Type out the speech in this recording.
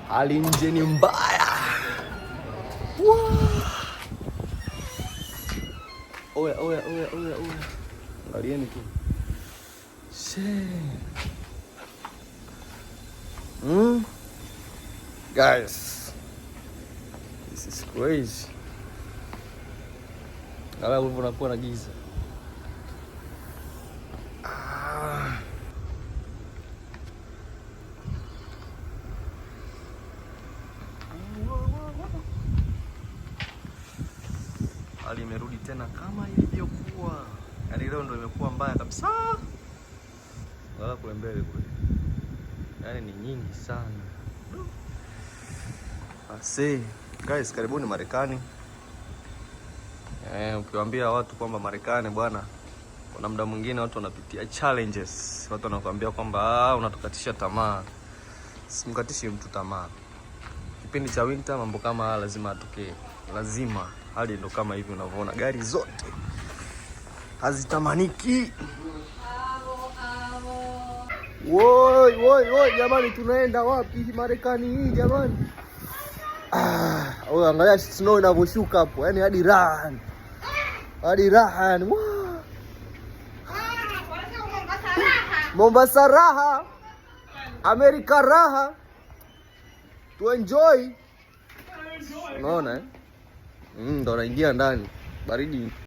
Hali nje ni mbaya. Oya. Angalieni tu. Guys, this is crazy. Kala unakuwa na giza. Hali imerudi tena kama ilivyokuwa. Yaani leo ndio imekuwa mbaya kabisa. Wala kule mbele kule. Yaani ni nyingi sana. Ase, guys, karibuni Marekani. Ukiwaambia watu kwamba Marekani bwana, kuna muda mwingine watu wanapitia challenges. Watu wanakuambia kwamba unatukatisha tamaa. Simkatishi mtu tamaa. Kipindi cha winter mambo kama lazima atokee. Lazima. Hali ndo kama hivi unavyoona, gari zote hazitamaniki. Woi jamani, tunaenda wapi Marekani hii jamani? Angalia snow inavyoshuka hapo, yani hadi raha. Mombasa raha, Amerika raha, tu enjoy. Unaona ndo naingia ndani baridi.